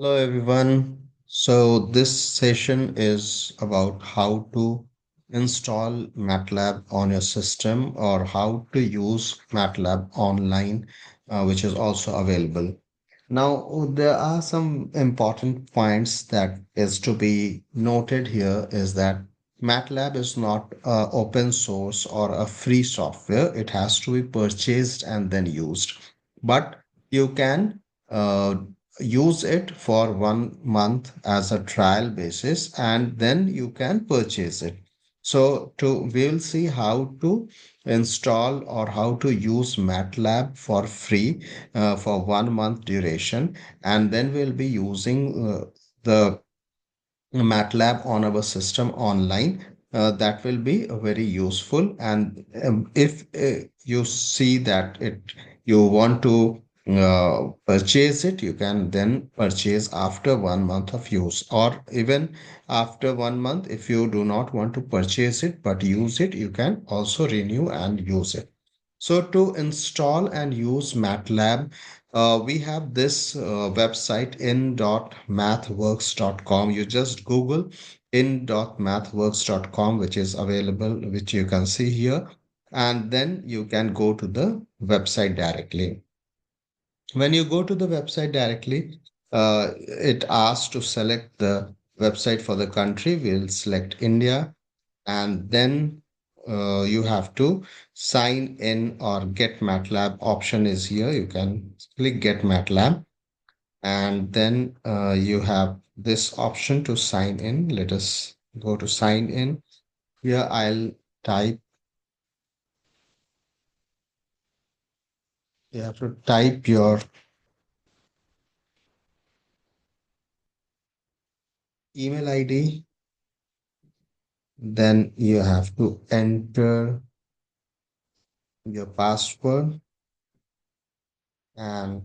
Hello everyone. So this session is about how to install MATLAB on your system or how to use MATLAB online, which is also available. Now, there are some important points that is to be noted here is that MATLAB is not open source or a free software. It has to be purchased and then used. But you can uh, use it for 1 month as a trial basis and then you can purchase it. So we'll see how to install or how to use MATLAB for free for 1 month duration, and then we'll be using the MATLAB on our system online. That will be very useful. And if you see that you want to purchase it, you can then purchase after 1 month of use, or even after 1 month. If you do not want to purchase it but use it, you can also renew and use it. So to install and use MATLAB, we have this website in.mathworks.com. You just Google in.mathworks.com, which is available, which you can see here, and then you can go to the website directly. When you go to the website directly, it asks to select the website for the country. We'll select India, and then you have to sign in or get MATLAB option is here. You can click get MATLAB, and then you have this option to sign in. Let us go to sign in. Here I'll type, you have to type your email ID, then you have to enter your password, and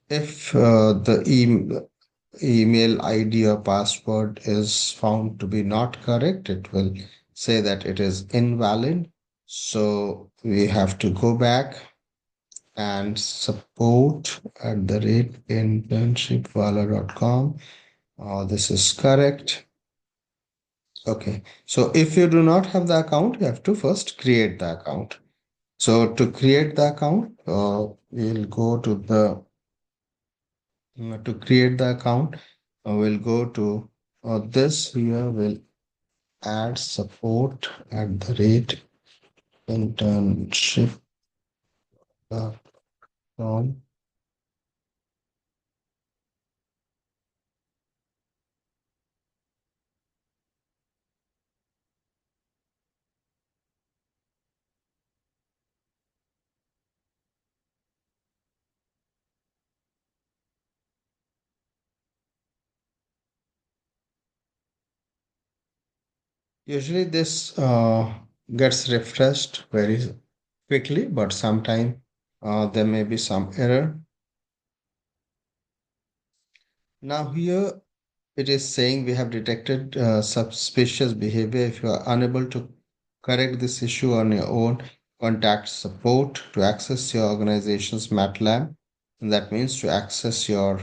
if the email ID or password is found to be not correct, it will say that it is invalid. So we have to go back and support@internshipwala.com. This is correct. Okay. So if you do not have the account, you have to first create the account. So to create the account, we'll go to the to create the account. We'll go to this here. We'll add support@ internship.com. Usually this gets refreshed very quickly, but sometime there may be some error. Now here it is saying we have detected suspicious behavior. If you are unable to correct this issue on your own, contact support to access your organization's MATLAB. And that means to access your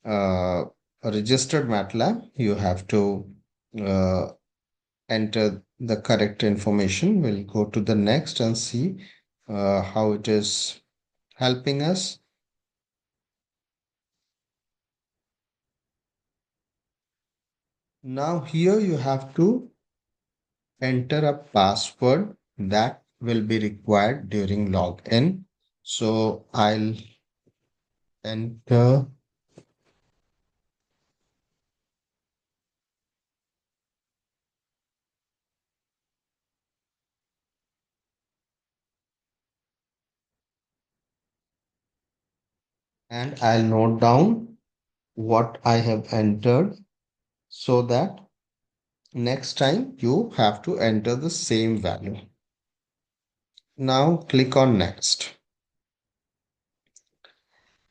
uh, registered MATLAB, you have to uh, enter the correct information. We'll go to the next and see how it is helping us. Now here you have to enter a password that will be required during login. So I'll enter, and I'll note down what I have entered so that next time you have to enter the same value. Now click on next.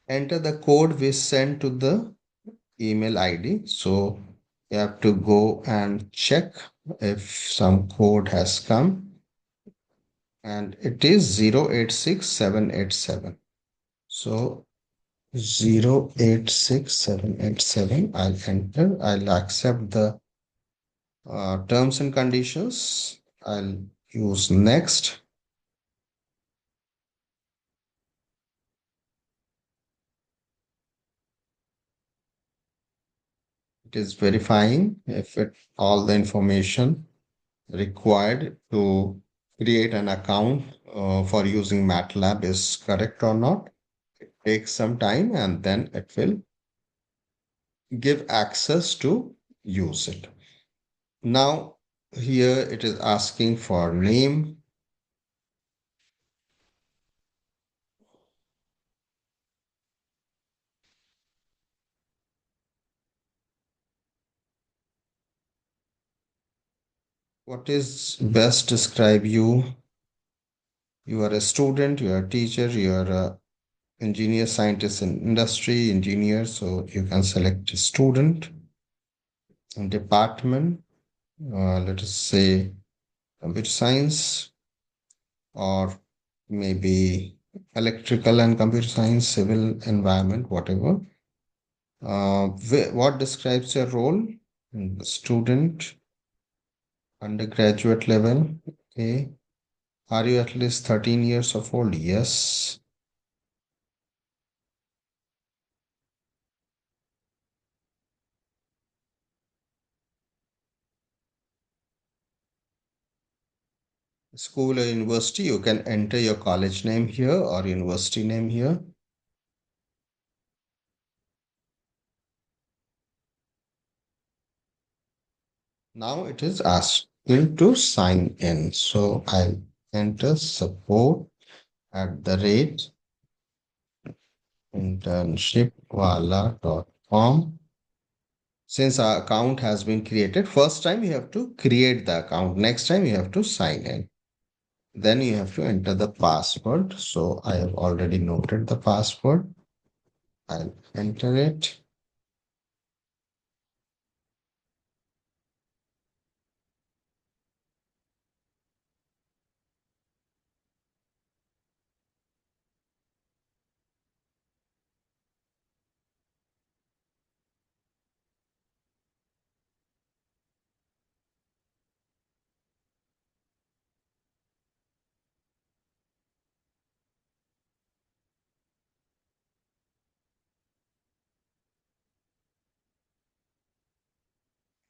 Enter the code we sent to the email ID. So you have to go and check if some code has come, and it is 086787. So 086787. I'll enter. I'll accept the terms and conditions. I'll use next. It is verifying if it all the information required to create an account for using MATLAB is correct or not. It takes some time and then it will give access to use it. Now, here it is asking for name. What is best describe you? You are a student, you are a teacher, you are a engineer, scientist in industry, engineer. So you can select student and department. Let us say computer science or maybe electrical and computer science, civil environment, whatever. What describes your role? Student, undergraduate level. Okay. Are you at least 13 years of old? Yes. School or university, you can enter your college name here or university name here. Now it is asking to sign in. So I'll enter support at the rate internshipwala.com. Since our account has been created, first time you have to create the account. Next time you have to sign in. Then you have to enter the password. So I have already noted the password. I'll enter it.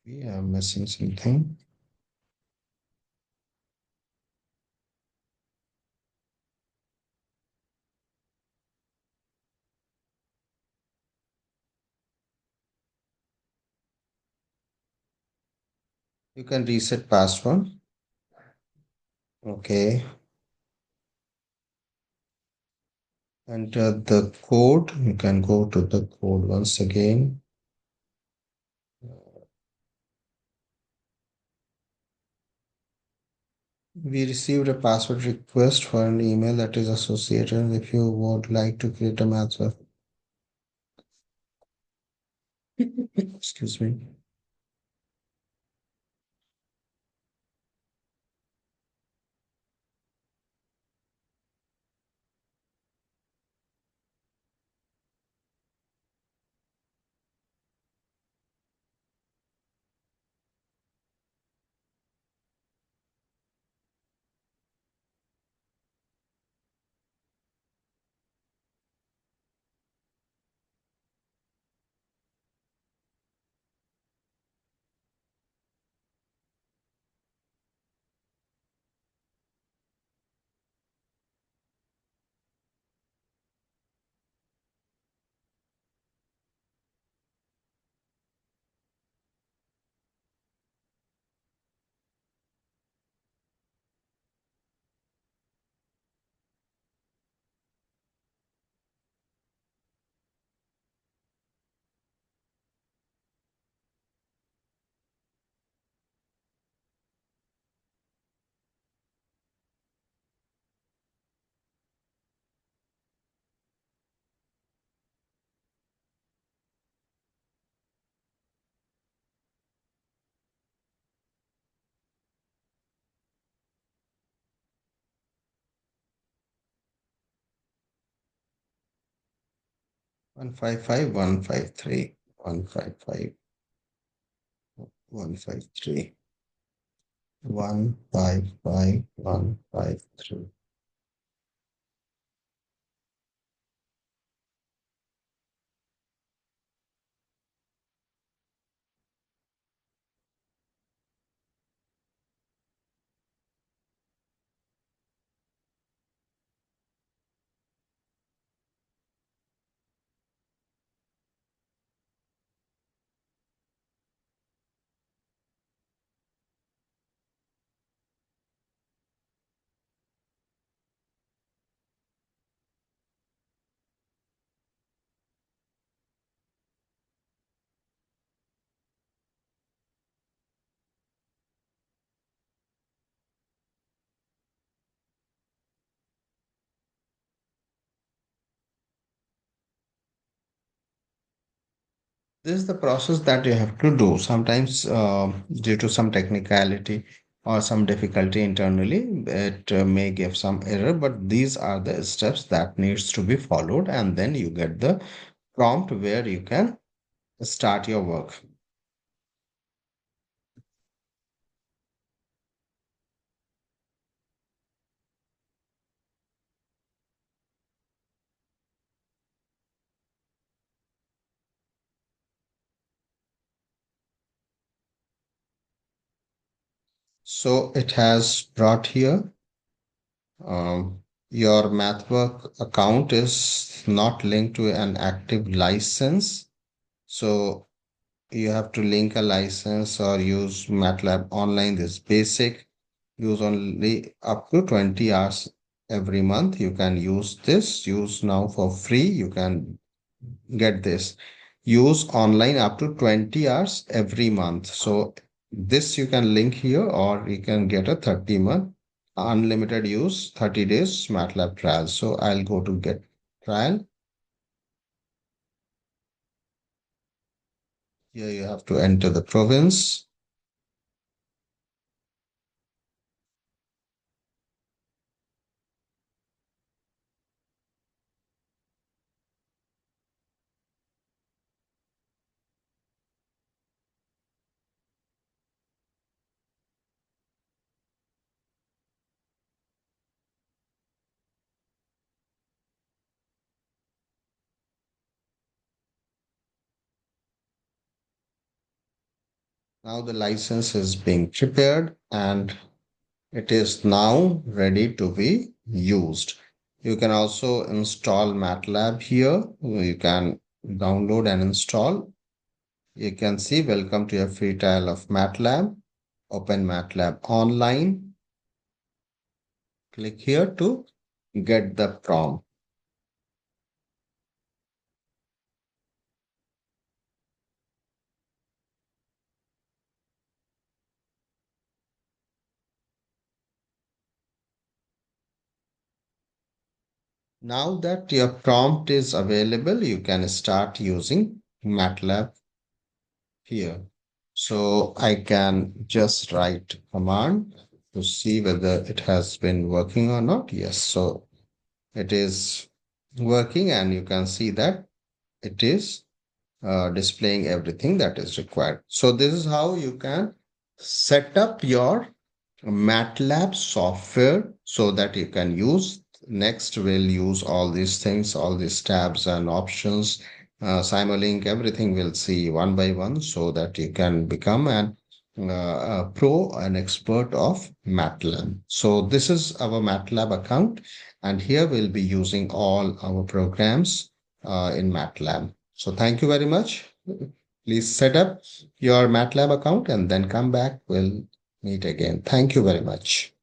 We are missing something. You can reset password. Okay. Enter the code. You can go to the code once again. We received a password request for an email that is associated. If you would like to create a math, excuse me. 155, 153, 155, 153, 155, 153. This is the process that you have to do. Sometimes, due to some technicality or some difficulty internally, it may give some error. But these are the steps that needs to be followed, and then you get the prompt where you can start your work. So it has brought here. Your MathWork account is not linked to an active license. So you have to link a license or use MATLAB Online. This basic use only up to 20 hours every month. You can use this. Use now for free. You can get this. Use online up to 20 hours every month. So this you can link here, or you can get a 30-month unlimited use 30 days MATLAB trial. So I'll go to get trial. Here you have to enter the province. Now the license is being prepared and it is now ready to be used. You can also install MATLAB here. You can download and install. You can see welcome to your free trial of MATLAB. Open MATLAB Online. Click here to get the prompt. Now that your prompt is available, you can start using MATLAB here. So I can just write command to see whether it has been working or not. Yes, so it is working and you can see that it is displaying everything that is required. So this is how you can set up your MATLAB software so that you can use. Next, we'll use all these things, all these tabs and options, Simulink, everything we'll see one by one so that you can become a pro, an expert of MATLAB. So this is our MATLAB account, and here we'll be using all our programs in MATLAB. So thank you very much. Please set up your MATLAB account and then come back. We'll meet again. Thank you very much.